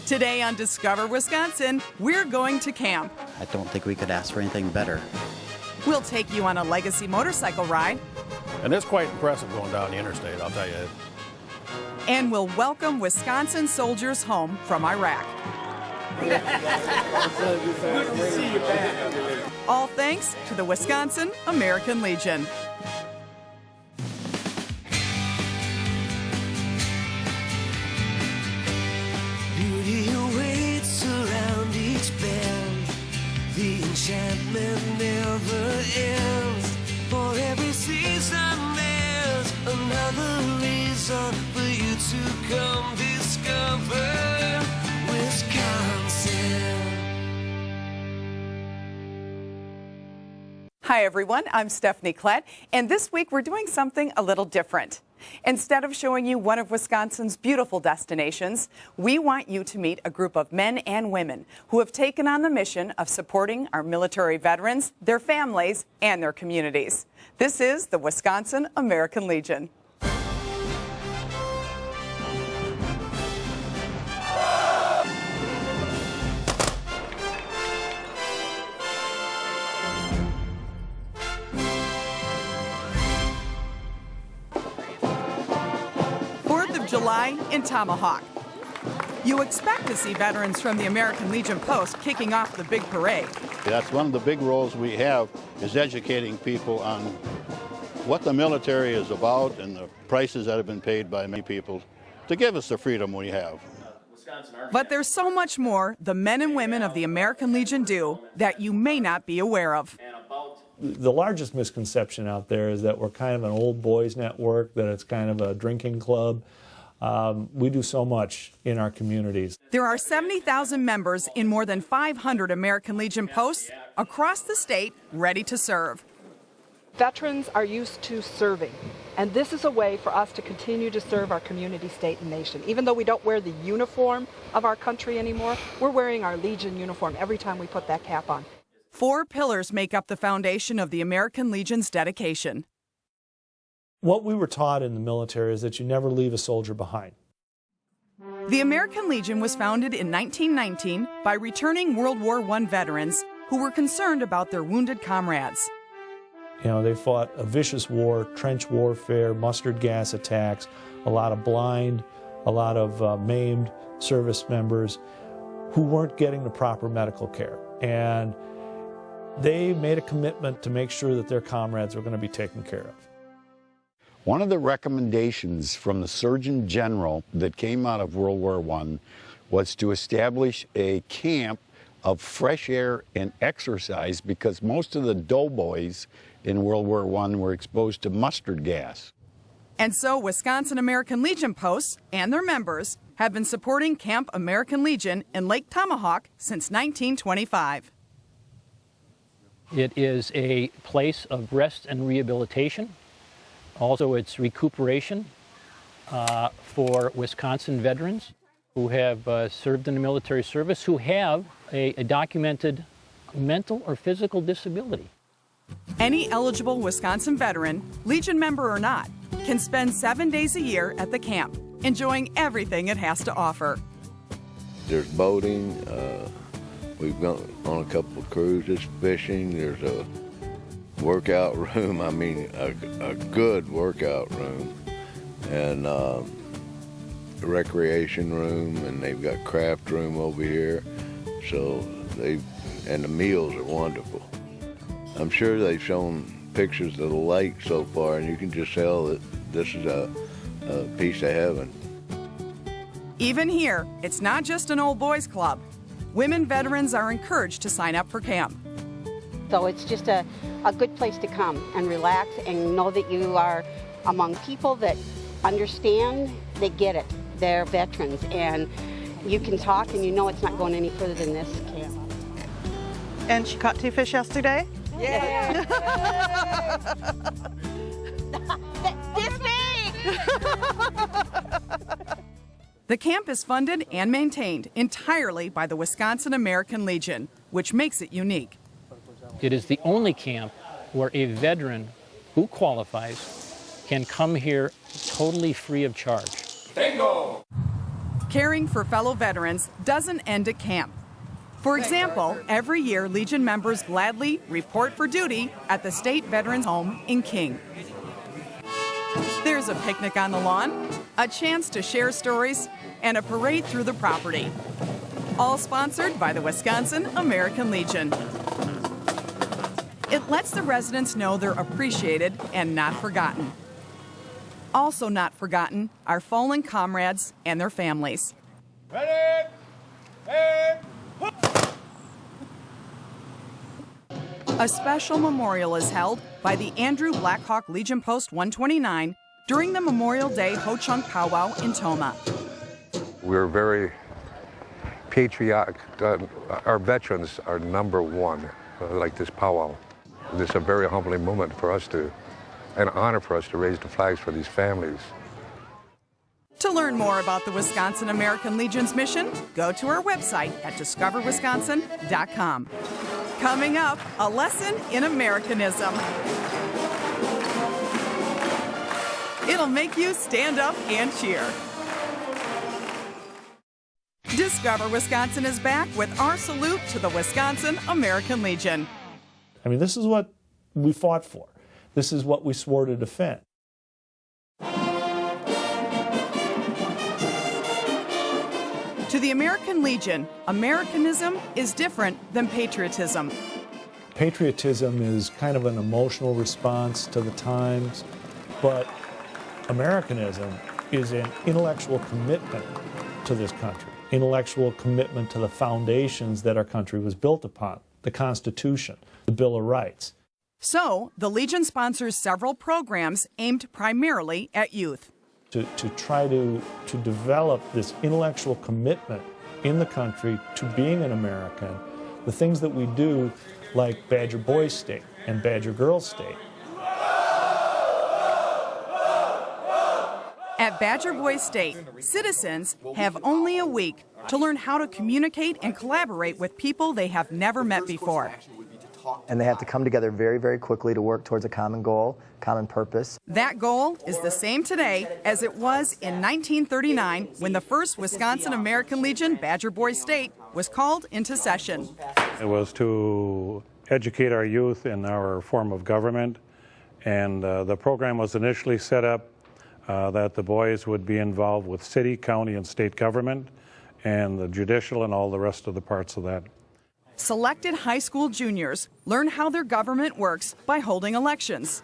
Today on Discover Wisconsin, we're going to camp. I don't think we could ask for anything better. We'll take you on a legacy motorcycle ride. And it's quite impressive going down the interstate, I'll tell you. And we'll welcome Wisconsin soldiers home from Iraq. Good to see you back. All thanks to the Wisconsin American Legion. Beauty awaits around each bend. The enchantment never ends. For every season there's another reason for you to come discover Wisconsin. Hi everyone, I'm Stephanie Klett, and this week we're doing something a little different. Instead of showing you one of Wisconsin's beautiful destinations, we want you to meet a group of men and women who have taken on the mission of supporting our military veterans, their families, and their communities. This is the Wisconsin American Legion. July in Tomahawk. You expect to see veterans from the American Legion Post kicking off the big parade. That's one of the big roles we have, is educating people on what the military is about and the prices that have been paid by many people to give us the freedom we have. But there's so much more the men and women of the American Legion do that you may not be aware of. The largest misconception out there is that we're kind of an old boys network, that it's kind of a drinking club. We do so much in our communities. There are 70,000 members in more than 500 American Legion posts across the state ready to serve. Veterans are used to serving, and this is a way for us to continue to serve our community, state, and nation. Even though we don't wear the uniform of our country anymore, we're wearing our Legion uniform every time we put that cap on. 4 pillars make up the foundation of the American Legion's dedication. What we were taught in the military is that you never leave a soldier behind. The American Legion was founded in 1919 by returning World War I veterans who were concerned about their wounded comrades. You know, they fought a vicious war, trench warfare, mustard gas attacks, a lot of blind, a lot of maimed service members who weren't getting the proper medical care. And they made a commitment to make sure that their comrades were going to be taken care of. One of the recommendations from the Surgeon General that came out of World War I was to establish a camp of fresh air and exercise because most of the doughboys in World War I were exposed to mustard gas. And so Wisconsin American Legion posts and their members have been supporting Camp American Legion in Lake Tomahawk since 1925. It is a place of rest and rehabilitation. Also, it's recuperation for Wisconsin veterans who have served in the military service, who have a documented mental or physical disability. Any eligible Wisconsin veteran, Legion member or not, can spend 7 days a year at the camp, enjoying everything it has to offer. There's boating, we've gone on a couple of cruises, fishing, there's a workout room, I mean a good workout room, and a recreation room, and they've got craft room over here, so and the meals are wonderful. I'm sure they've shown pictures of the lake so far, and you can just tell that this is a piece of heaven. Even here, it's not just an old boys club. Women veterans are encouraged to sign up for camp. So it's just a good place to come and relax and know that you are among people that understand, they get it. They're veterans, and you can talk and you know it's not going any further than this camp. And she caught 2 fish yesterday? Yeah. This big! The camp is funded and maintained entirely by the Wisconsin American Legion, which makes it unique. It is the only camp where a veteran who qualifies can come here totally free of charge. Bingo! Caring for fellow veterans doesn't end at camp. For example, every year Legion members gladly report for duty at the State Veterans Home in King. There's a picnic on the lawn, a chance to share stories, and a parade through the property. All sponsored by the Wisconsin American Legion. It lets the residents know they're appreciated and not forgotten. Also not forgotten are fallen comrades and their families. Ready? Aim! A special memorial is held by the Andrew Blackhawk Legion Post 129 during the Memorial Day Ho-Chunk powwow in Tomah. We're very patriotic. Our veterans are number one, like this powwow. This is a very humbling moment for us an honor for us to raise the flags for these families. To learn more about the Wisconsin American Legion's mission, go to our website at discoverwisconsin.com. Coming up, a lesson in Americanism. It'll make you stand up and cheer. Discover Wisconsin is back with our salute to the Wisconsin American Legion. I mean, this is what we fought for. This is what we swore to defend. To the American Legion, Americanism is different than patriotism. Patriotism is kind of an emotional response to the times, but Americanism is an intellectual commitment to this country, intellectual commitment to the foundations that our country was built upon, the Constitution, the Bill of Rights. So, the Legion sponsors several programs aimed primarily at youth. To try to develop this intellectual commitment in the country to being an American, the things that we do, like Badger Boys State and Badger Girls State. At Badger Boys State, citizens have only a week to learn how to communicate and collaborate with people they have never met before. And they have to come together very, very quickly to work towards a common goal, common purpose. That goal is the same today as it was in 1939 when the first Wisconsin American Legion Badger Boys State was called into session. It was to educate our youth in our form of government, and the program was initially set up that the boys would be involved with city, county, and state government, and the judicial and all the rest of the parts of that. Selected high school juniors learn how their government works by holding elections.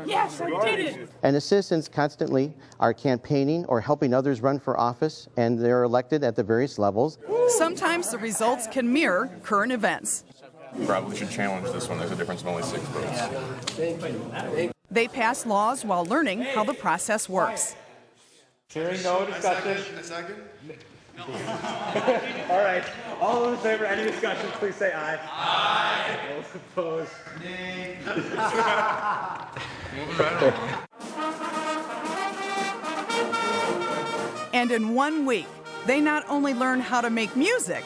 Yes, I did it! And the citizens constantly are campaigning or helping others run for office, and they're elected at the various levels. Sometimes the results can mirror current events. Probably should challenge this one. There's a difference of only 6 votes. They pass laws while learning how the process works. Hearing no discussion. A second. All right. All those in favor, any discussion, please say aye. Aye. All opposed? Nay. And in 1 week, they not only learn how to make music,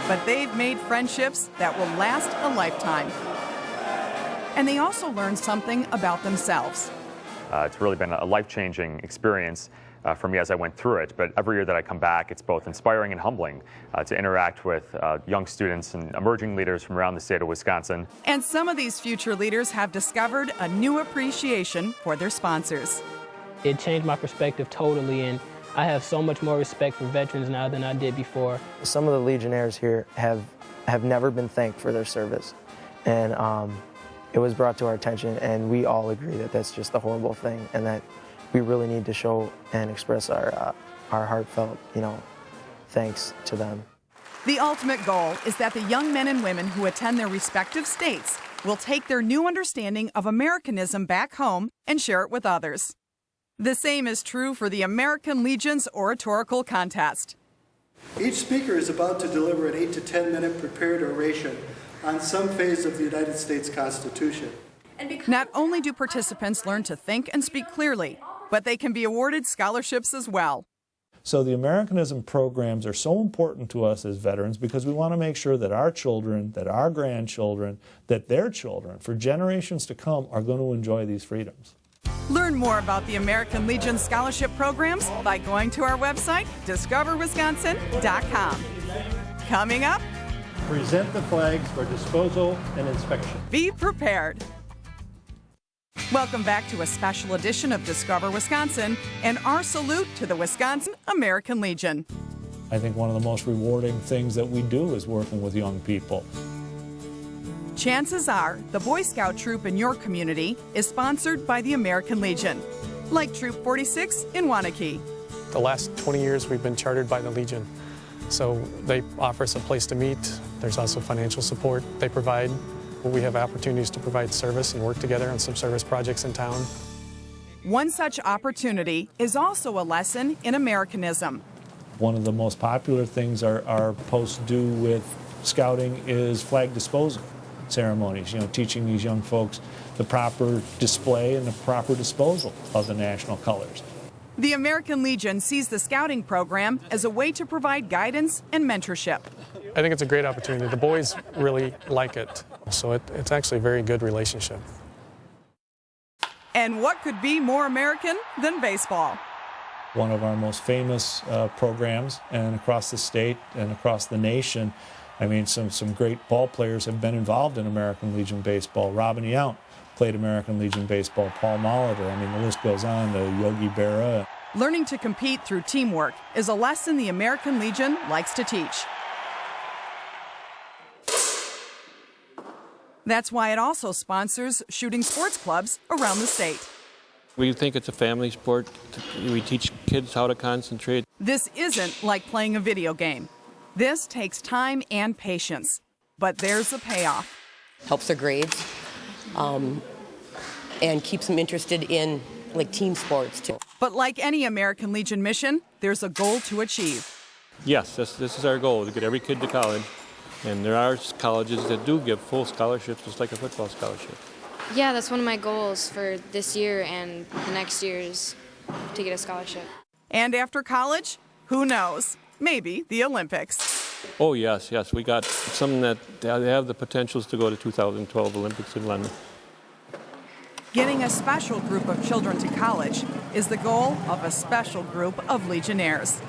but they've made friendships that will last a lifetime. And they also learn something about themselves. It's really been a life-changing experience for me as I went through it, but every year that I come back, it's both inspiring and humbling to interact with young students and emerging leaders from around the state of Wisconsin. And some of these future leaders have discovered a new appreciation for their sponsors. It changed my perspective totally, and I have so much more respect for veterans now than I did before. Some of the Legionnaires here have never been thanked for their service, and it was brought to our attention, and we all agree that that's just a horrible thing, and that we really need to show and express our heartfelt, thanks to them. The ultimate goal is that the young men and women who attend their respective states will take their new understanding of Americanism back home and share it with others. The same is true for the American Legion's oratorical contest. Each speaker is about to deliver an 8 to 10 minute prepared oration on some phase of the United States Constitution. Not only do participants learn to think and speak clearly, but they can be awarded scholarships as well. So the Americanism programs are so important to us as veterans because we want to make sure that our children, that our grandchildren, that their children, for generations to come, are going to enjoy these freedoms. Learn more about the American Legion scholarship programs by going to our website, discoverwisconsin.com. Coming up, Present the flags for disposal and inspection. be prepared. Welcome back to a special edition of Discover Wisconsin and our salute to the Wisconsin American Legion. I think one of the most rewarding things that we do is working with young people. Chances are the Boy Scout troop in your community is sponsored by the American Legion, like Troop 46 in Waunakee. The last 20 years we've been chartered by the Legion. So they offer us a place to meet. There's also financial support they provide. We have opportunities to provide service and work together on some service projects in town. One such opportunity is also a lesson in Americanism. One of the most popular things our posts do with scouting is flag disposal ceremonies, teaching these young folks the proper display and the proper disposal of the national colors. The American Legion sees the scouting program as a way to provide guidance and mentorship. I think it's a great opportunity. The boys really like it, so it's actually a very good relationship. And what could be more American than baseball? One of our most famous programs, and across the state and across the nation, some great ball players have been involved in American Legion baseball. Robin Yount played American Legion baseball, Paul Molitor, the list goes on, to Yogi Berra. Learning to compete through teamwork is a lesson the American Legion likes to teach. That's why it also sponsors shooting sports clubs around the state. We think it's a family sport. We teach kids how to concentrate. This isn't like playing a video game. This takes time and patience, but there's a payoff. Helps their grades and keeps them interested in team sports too. But like any American Legion mission, there's a goal to achieve. Yes, this is our goal, to get every kid to college. And there are colleges that do give full scholarships, just like a football scholarship. Yeah, that's one of my goals for this year and the next years, to get a scholarship. And after college, who knows? Maybe the Olympics. Oh, yes. We got some that have the potentials to go to 2012 Olympics in London. Getting a special group of children to college is the goal of a special group of Legionnaires.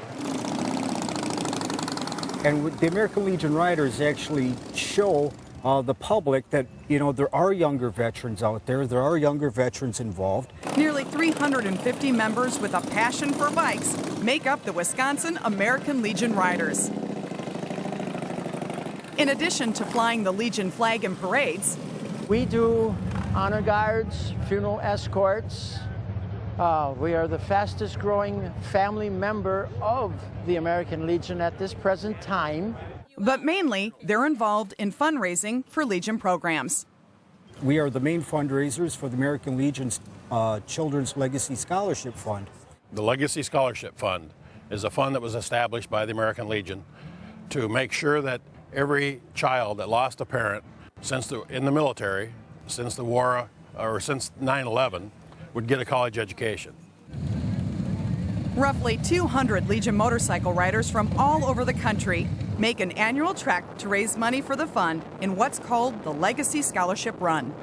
And the American Legion Riders actually show the public that, there are younger veterans out there. There are younger veterans involved. Nearly 350 members with a passion for bikes make up the Wisconsin American Legion Riders. In addition to flying the Legion flag in parades, we do honor guards, funeral escorts. We are the fastest growing family member of the American Legion at this present time. But mainly, they're involved in fundraising for Legion programs. We are the main fundraisers for the American Legion's Children's Legacy Scholarship Fund. The Legacy Scholarship Fund is a fund that was established by the American Legion to make sure that every child that lost a parent in the military, since the war, or since 9/11, would get a college education. Roughly 200 Legion motorcycle riders from all over the country make an annual trek to raise money for the fund in what's called the Legacy Scholarship Run.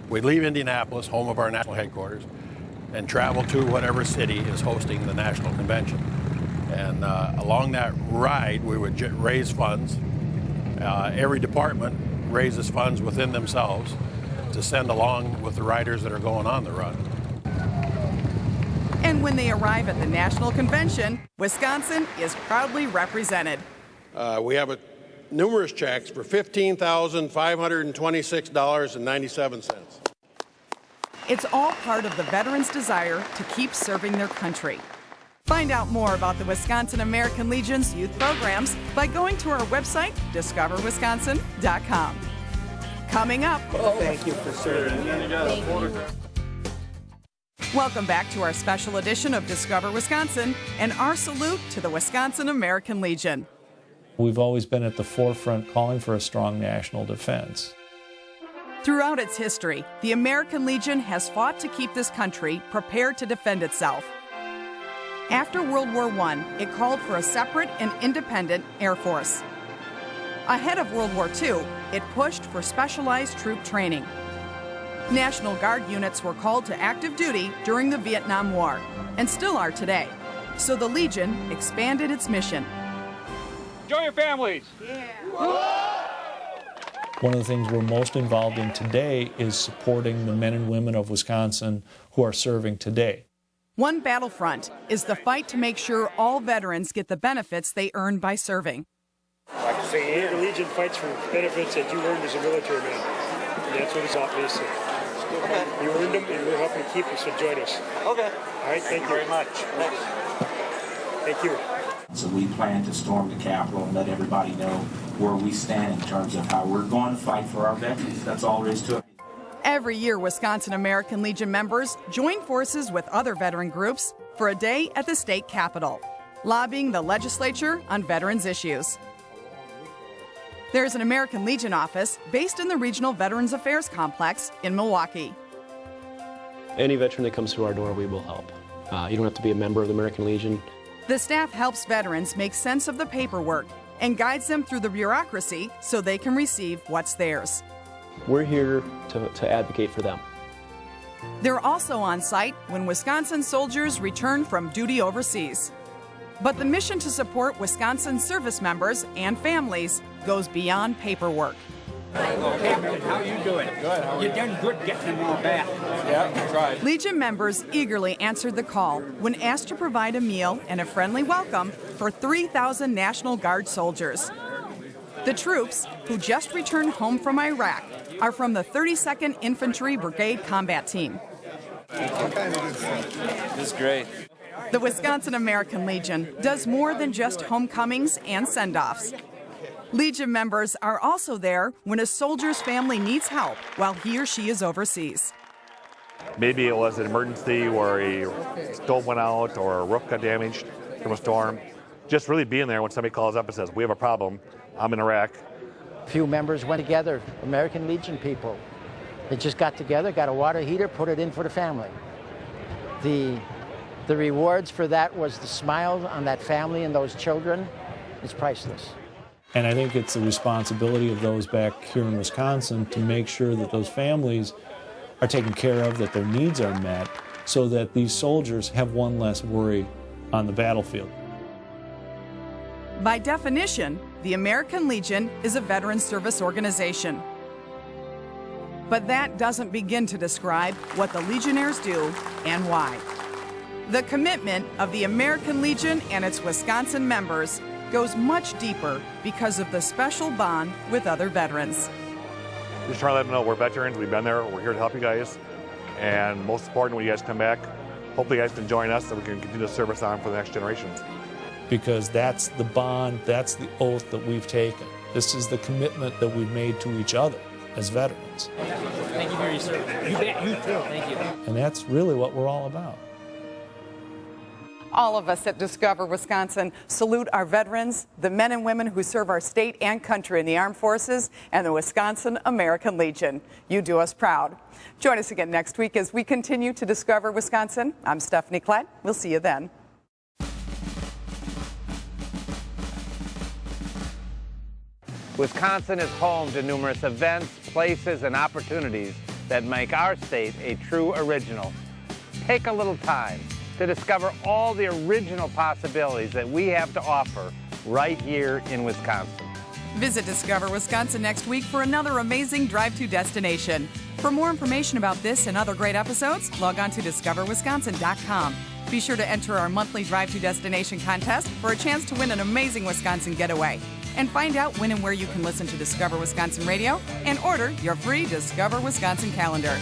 We leave Indianapolis, home of our national headquarters, and travel to whatever city is hosting the national convention. And along that ride, we would raise funds. Every department raises funds within themselves to send along with the riders that are going on the run. And when they arrive at the national convention, Wisconsin is proudly represented. We have numerous checks for $15,526.97. It's all part of the veterans' desire to keep serving their country. Find out more about the Wisconsin American Legion's youth programs by going to our website, discoverwisconsin.com. Coming up. Thank you for serving. Welcome back to our special edition of Discover Wisconsin and our salute to the Wisconsin American Legion. We've always been at the forefront calling for a strong national defense. Throughout its history, the American Legion has fought to keep this country prepared to defend itself. After World War I, it called for a separate and independent Air Force. Ahead of World War II, it pushed for specialized troop training. National Guard units were called to active duty during the Vietnam War, and still are today. So the Legion expanded its mission. Enjoy your families. One of the things we're most involved in today is supporting the men and women of Wisconsin who are serving today. One battlefront is the fight to make sure all veterans get the benefits they earn by serving. I can say here, the Legion fights for benefits that you earned as a military man. And that's what it's all based on. Okay. You earned them, and we're helping keep you, so join us. Okay. All right, thank you very much. Thanks. Thank you. So we plan to storm the Capitol and let everybody know where we stand in terms of how we're going to fight for our veterans. That's all there is to it. Every year, Wisconsin American Legion members join forces with other veteran groups for a day at the state capitol, lobbying the legislature on veterans issues. There's an American Legion office based in the Regional Veterans Affairs Complex in Milwaukee. Any veteran that comes through our door, we will help. You don't have to be a member of the American Legion. The staff helps veterans make sense of the paperwork and guides them through the bureaucracy so they can receive what's theirs. We're here to advocate for them. They're also on site when Wisconsin soldiers return from duty overseas. But the mission to support Wisconsin service members and families goes beyond paperwork. Okay, man, how you doing? Good. How are you? You done good getting them all back. Yeah, tried. Legion members eagerly answered the call when asked to provide a meal and a friendly welcome for 3,000 National Guard soldiers. The troops, who just returned home from Iraq, are from the 32nd Infantry Brigade Combat Team. This is great. The Wisconsin American Legion does more than just homecomings and send-offs. Legion members are also there when a soldier's family needs help while he or she is overseas. Maybe it was an emergency where a stove went out or a roof got damaged from a storm. Just really being there when somebody calls up and says, we have a problem, I'm in Iraq. A few members went together, American Legion people. They just got together, got a water heater, put it in for the family. The rewards for that was the smile on that family and those children. It's priceless. And I think it's the responsibility of those back here in Wisconsin to make sure that those families are taken care of, that their needs are met, so that these soldiers have one less worry on the battlefield. By definition, the American Legion is a veteran service organization. But that doesn't begin to describe what the Legionnaires do and why. The commitment of the American Legion and its Wisconsin members goes much deeper because of the special bond with other veterans. Just trying to let them know we're veterans, we've been there, we're here to help you guys. And most important, when you guys come back, hopefully you guys can join us so we can continue to service on for the next generations. Because that's the bond, that's the oath that we've taken. This is the commitment that we've made to each other as veterans. Thank you for your service. You bet, you too. Thank you. And that's really what we're all about. All of us at Discover Wisconsin salute our veterans, the men and women who serve our state and country in the armed forces, and the Wisconsin American Legion. You do us proud. Join us again next week as we continue to discover Wisconsin. I'm Stephanie Klett. We'll see you then. Wisconsin is home to numerous events, places, and opportunities that make our state a true original. Take a little time to discover all the original possibilities that we have to offer right here in Wisconsin. Visit Discover Wisconsin next week for another amazing drive-to destination. For more information about this and other great episodes, log on to discoverwisconsin.com. Be sure to enter our monthly drive-to destination contest for a chance to win an amazing Wisconsin getaway. And find out when and where you can listen to Discover Wisconsin Radio and order your free Discover Wisconsin calendar.